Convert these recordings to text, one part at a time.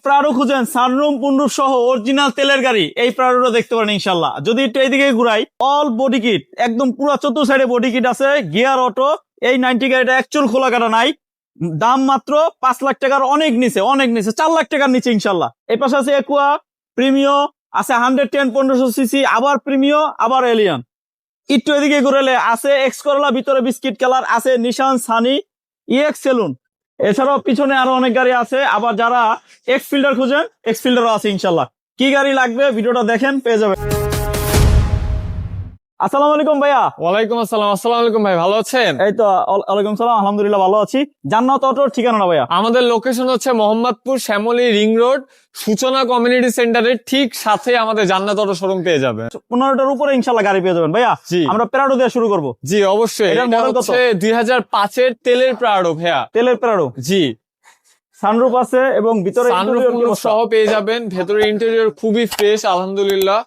Prado খুঁজেন সানরুম পুনরুফ সহ original তেলের গাড়ি, এই প্রাডোটা দেখতে পারেন ইনশাল্লাহ। যদি একটু এইদিকে ঘুরাই, অল বডি কিট, একদম পুরো চতুর্থ সাইডে বডি কিট আছে, গিয়ার অটো। এই 90 গাড়িটা অ্যাকচুয়াল খোলা কাটা নাই, দাম মাত্র 5 লাখ টাকার অনেক নিচে, 4 লাখ টাকার নিচে ইনশাল্লাহ। এই পাশে আছে একুয়া প্রিমিও, আছে 110 1500 সিসি, আবার প্রিমিও, আবার এলিয়ান। একটু এদিকে ঘুরালে আছে এক্স করলা, ভিতরে বিস্কিট কালার, আছে নিশান সানি, ইএক্স সেলুন। এছাড়াও পিছনে আরো অনেক গাড়ি আছে। আবার যারা এক্স ফিল্ডার খুঁজেন, এক্স ফিল্ডারও আছে ইনশাল্লাহ। কি গাড়ি লাগবে ভিডিওটা দেখেন, পেয়ে যাবেন। আসসালামু আলাইকুম ভাইয়া। ওয়ালাইকুম আসসালাম। আসসালামু আলাইকুম ভাই, ভালো আছেন? এই তো ওয়ালাইকুম সালাম, আলহামদুলিল্লাহ ভালো আছি। জান্নাত অটোর ঠিকানা ভাইয়া? আমাদের লোকেশন হচ্ছে মোহাম্মদপুর শ্যামলী রিং রোড, সূচনা কমিউনিটি সেন্টারের ঠিক সাথে আমাদের জান্নাত অটো শোরুম পেয়ে যাবেন। 15টার উপরে ইনশাল্লাহ গাড়ি পেয়ে যাবেন ভাইয়া। জি, আমরা প্রাডো দিয়ে শুরু করব। জি অবশ্যই। এটার এটা মডেল কত? হচ্ছে 2005 এর তেলের প্রাডো ভাইয়া। তেলের প্রাডো, জি। সানরুফ আছে এবং ভিতরে সানরুফ সহ পেয়ে যাবেন। ভেতরে ইন্টেরিয়র খুবই ফ্রেশ আলহামদুলিল্লাহ,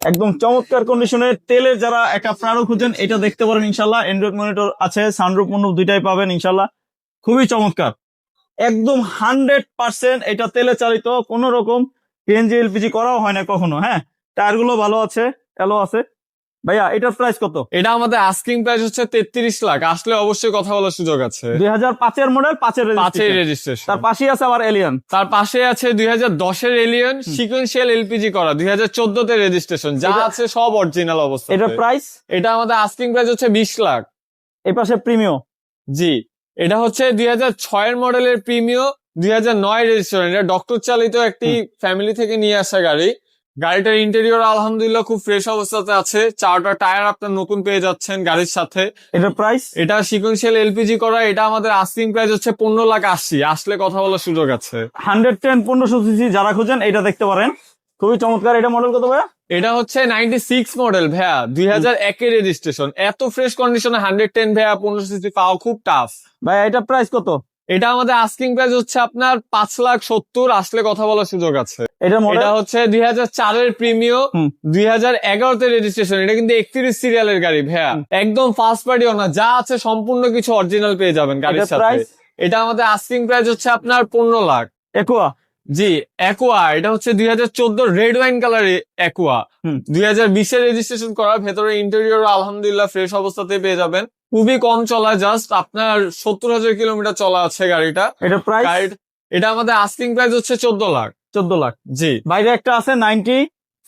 একদম চমৎকার কন্ডিশনের তেলের। যারা একটা প্রাডো খুঁজেন এটা দেখতে পারেন ইনশাল্লাহ। অ্যান্ড্রয়েড মনিটর আছে, সানরুফ মনুফ দুইটাই পাবেন ইনশাল্লাহ। খুবই চমৎকার, একদম 100% এটা তেলে চালিত, কোন রকম সিএনজি এলপিজি করাও হয় না কখনো। হ্যাঁ, টায়ার গুলো ভালো আছে, এলো আছে। ভাইয়া এটার প্রাইস কত? এটা আমাদের আস্কিং প্রাইস হচ্ছে 33 লাখ। আসলে অবশ্যই কথা বলার সুযোগ আছে। 2005 এর মডেল, 5 এর রেজিস্ট্রেশন। তার পাশেই আছে আবার এলিয়ান। তার পাশে আছে 2010 এর এলিয়ন, সিকোয়েন্সিয়াল এলপিজি করা, 2014 তে রেজিস্ট্রেশন। যা আছে সব অরিজিনাল অবস্থা। এটার প্রাইস? এটা আমাদের আস্কিং প্রাইস হচ্ছে 20 লাখ। এই পাশে প্রিমিও। জি, এটা হচ্ছে 2006 এর মডেলের প্রিমিও, 2009 রেজিস্ট্রেশন। এটা ডক্টর চালিত একটি ফ্যামিলি থেকে নিয়ে আসা গাড়ি। গাড়িটার ইন্টেরিয়র আলহামদুলিল্লাহ খুব ফ্রেশ অবস্থাতে আছে। 4টা টায়ার আপনার নতুন পেয়ে যাচ্ছেন গাড়ির সাথে। এটার প্রাইস? এটা সিকোয়েন্সিয়াল এলপিজি করা। এটা আমাদের আস্কিং প্রাইস হচ্ছে 15,80,000। আসলে কথা বলার সুযোগ আছে। 110 1500 সিসি যারা খুঁজেন এটা দেখতে পারেন, খুবই চমৎকার। এটা মডেল কত ভাইয়া? এটা হচ্ছে 96 মডেল ভাইয়া, 2001 এর রেজিস্ট্রেশন। এত ফ্রেশ কন্ডিশনে 110 ভাইয়া 1500 সিসি পাওয়া খুব টাফ। ভাইয়া এটার প্রাইস কত? এটা আমাদের আস্কিং প্রাইস হচ্ছে আপনার 5,70,000। আসলে কথা বলার সুযোগ আছে। এটা হচ্ছে 2004 এর প্রিমিও, 2011 তে রেজিস্ট্রেশন। এটা কিন্তু 31 সিরিয়ালের গাড়ি ভাইয়া, একদম ফার্স্ট পার্টি ওনার। যা আছে সম্পূর্ণ কিছু অরিজিনাল পেয়ে যাবেন গাড়ির সাথে। এটা আমাদের আস্কিং প্রাইস হচ্ছে আপনার 15 লাখ। একুয়া? জি, একুয়া। এটা হচ্ছে 2014 রেড ওয়াইন কালার একুয়া, 2020 এর রেজিস্ট্রেশন করা। ভেতরে ইন্টেরিয়র আলহামদুলিল্লাহ ফ্রেশ অবস্থাতে পেয়ে যাবেন। খুবই কম চলা, জাস্ট আপনার 70,000 কিলোমিটার চলা আছে গাড়িটা। এটা প্রাইস? এটা আমাদের আস্কিং প্রাইস হচ্ছে 14 লাখ। 14 লাখ। জি। বাইরে একটা আছে 90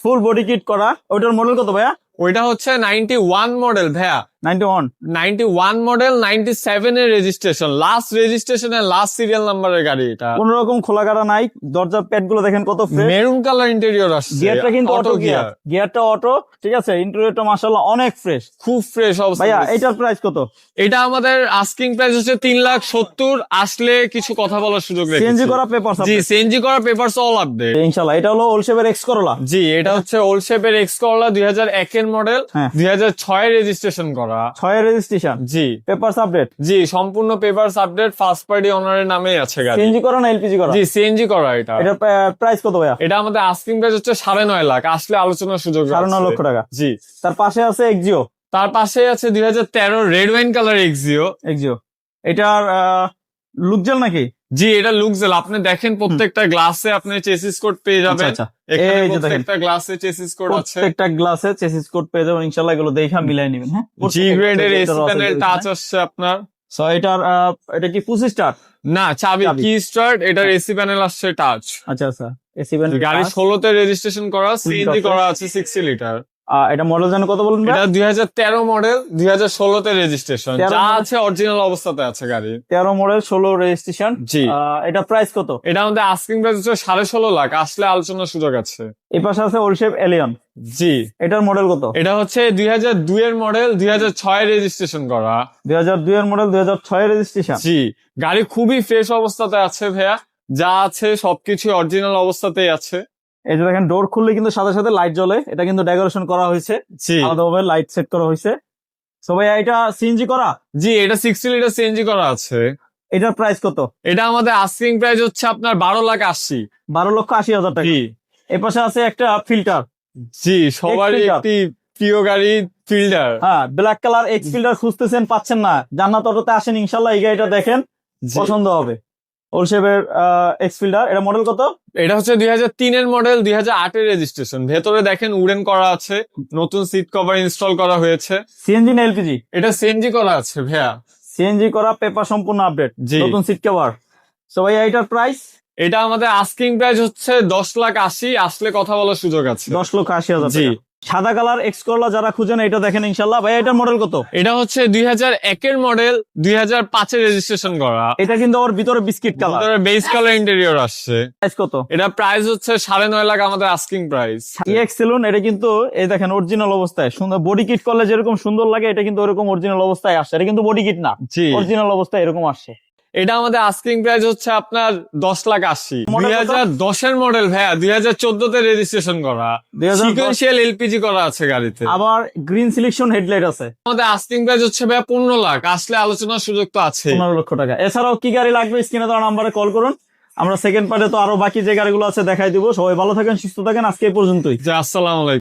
ফুল বডি কিট করা, ওইটার মডেল কত ভাইয়া? ওইটা হচ্ছে 91 মডেল ভাইয়া। 91 মডেল, 97 এর রেজিস্ট্রেশন। লাস্ট রেজিস্ট্রেশনের লাস্ট সিরিয়াল নাম্বারের গাড়ি এটা। কোন রকম খোলা কাটা নাই, দরজার প্যাড গুলো দেখেন কত ফ্রেশ। মেরুন কালার ইন্টেরিয়র আসছে। গিয়ারটা কিন্তু অটো গিয়ার, গিয়ারটা অটো, ঠিক আছে। ইন্টেরিয়রটা মাশাআল্লাহ অনেক ফ্রেশ, খুব ফ্রেশ অবস্থা। ভাইয়া এটার প্রাইস কত? এটা আমাদের আস্কিং প্রাইস হচ্ছে 3,70,000। আসলে কিছু কথা বলার সুযোগ রেখেছি। সিএনজি করা পেপারস? জি, সিএনজি করা পেপারস অল আপডেট ইনশাআল্লাহ। এটা হলো ওল্ড শেপের এক্স করলা। জি, এটা হচ্ছে ওল্ড শেপের এক্স করলা, 2001 এর মডেল, 2006 এর রেজিস্ট্রেশন করা। 6 এর রেজিস্ট্রেশন। জি, পেপারস আপডেট। জি, সম্পূর্ণ পেপারস আপডেড। ফার্স্ট পার্টি ওনারের নামেই আছে গাড়ি। সিএনজি করা না এলপিজি করা? জি, সিএনজি করা। এটা প্রাইস কত ভাইয়া? এটা আমাদের আস্কিং প্রাইস হচ্ছে 9.5 লাখ। আসলে আলোচনার সুযোগ আছে। 9.5 লক্ষ টাকা। জি। তার পাশে আছে এক্সিও। তার পাশে আছে 2013 রেড ওয়াইন কালার এক্সিও। এটার লুকজেল নাকি? জি, এটা লুকজেল। আপনি দেখেন প্রত্যেকটা গ্লাসে আপনি চেসিস কোড পেয়ে যাবেন। আচ্ছা, এখানে প্রত্যেকটা গ্লাসে চেসিস কোড আছে। প্রত্যেকটা গ্লাসে চেসিস কোড পেয়ে যাবেন ইনশাআল্লাহ। এগুলো দেখা মিলাই নেবেন। হ্যাঁ, জি গ্রেডের এসি প্যানেল টাচ আসছে আপনার। সো এটা কি পুশ স্টার্ট? না, চাবি কি স্টার্ট। এটার এসি প্যানেল আসছে টাচ। আচ্ছা আচ্ছা, এসি প্যানেল। গাড়ি 16 তে রেজিস্ট্রেশন করা, সিএনজি করা আছে 60 লিটার। এটা মডেল জানেন কত বলুন? এটা 2013 মডেল, 2016 তে রেজিস্ট্রেশন। যা আছে অরিজিনাল অবস্থাতে আছে গাড়ি। 13 মডেল, 16 রেজিস্ট্রেশন। জি। এটা প্রাইস কত? এটা আমাদের আস্কিং প্রাইস হচ্ছে 16.5 লাখ। আসলে আলোচনার সুযোগ আছে। এই পাশে আছে ওল্ড শেপ এলিয়ন। জি। এটার মডেল কত? এটা হচ্ছে 2002 এর মডেল, 2006 এর রেজিস্ট্রেশন করা। 2002 এর মডেল, 2006 এর রেজিস্ট্রেশন। জি, গাড়ি খুবই ফ্রেশ অবস্থাতে আছে ভাইয়া। যা আছে সবকিছু অরিজিনাল অবস্থাতেই আছে। এই যে দেখেন, ডোর খুললে কিন্তু সাথে সাথে লাইট জ্বলে। এটা কিন্তু ডেকোরেশন করা হয়েছে, আলাদাভাবে লাইট সেট করা হয়েছে। সো ভাইয়া এটা সিএনজি করা? জি, এটা 60 লিটার সিএনজি করা আছে। এটার প্রাইস কত? এটা আমাদের আস্কিং প্রাইস হচ্ছে আপনার 12,80,000। 12,80,000 টাকা। এই পাশে আছে একটা ফিল্টার। জি, সবারই একটি প্রিয় গাড়ি ফিল্টার। হ্যাঁ, ব্ল্যাক কালার এক্স ফিল্টার খুঁজতেছেন, পাচ্ছেন না, জান্নাত অটোতে আসেন ইনশাআল্লাহ। এই গাড়িটা দেখেন, পছন্দ হবে। ওল শেপের এক্সফিল্ডার, এটা মডেল কত? এটা হচ্ছে 2003 এর মডেল, 2008 এর রেজিস্ট্রেশন। ভেতরে দেখেন উডেন করা আছে, নতুন সিট কভার ইনস্টল করা হয়েছে। সিএনজি না এলপিজি? এটা সিএনজি করা আছে ভাইয়া। সিএনজি করা, পেপার সম্পূর্ণ আপডেট, জি। নতুন সিট কভার। সো ভাই এটার প্রাইস? এটা আমাদের আস্কিং প্রাইস হচ্ছে 10,80,000, আসলে কথা বলার সুযোগ আছে। 10,80,000 জি। টাকা। সাদা কালার এক্স করলা যারা খুঁজেন এটা দেখেন ইনশাল্লাহ। ভাই এটার মডেল কত? এটা হচ্ছে 2001 এর মডেল, 2005 এর রেজিস্ট্রেশন করা। এটা কিন্তু ওর ভিতরে biscuit colour. Base colour interior আসছে। প্রাইস কত? এটা প্রাইস হচ্ছে 9.5 লাখ আমাদের আস্কিং প্রাইস। ইএক্স সেলুন, এটা কিন্তু এই দেখেন অরিজিনাল অবস্থায় সুন্দর, বডি কিট করলে যেরকম সুন্দর লাগে এটা কিন্তু ওরকম অরিজিনাল অবস্থায় আসছে। এটা কিন্তু বডি কিট না, জি। অরিজিনাল অবস্থায় এরকম আসছে। এটা আমাদের আস্কিং প্রাইস হচ্ছে আপনার 10,80,000। Model কত? 2010 এর মডেল ভাইয়া, 2014 তে রেজিস্ট্রেশন করা, 2010 সিকোয়েন্সিয়াল এলপিজি করা আছে গাড়িতে। আবার গ্রিন সিলেকশন হেডলাইট আছে। আমাদের আস্কিং প্রাইস হচ্ছে ভাইয়া 15 লাখ, আসলে আলোচনার সুযোগ তো আছে। 15 লক্ষ টাকা। এছাড়াও কি গাড়ি লাগবে স্ক্রিনে দেওয়া নাম্বারে কল করুন, আমরা সেকেন্ড পার্টে তো আরো বাকি যে গাড়িগুলো আছে দেখাই দিব। সবাই ভালো থাকেন, সুস্থ থাকেন, আজকে এই পর্যন্তই। আসসালামু আলাইকুম।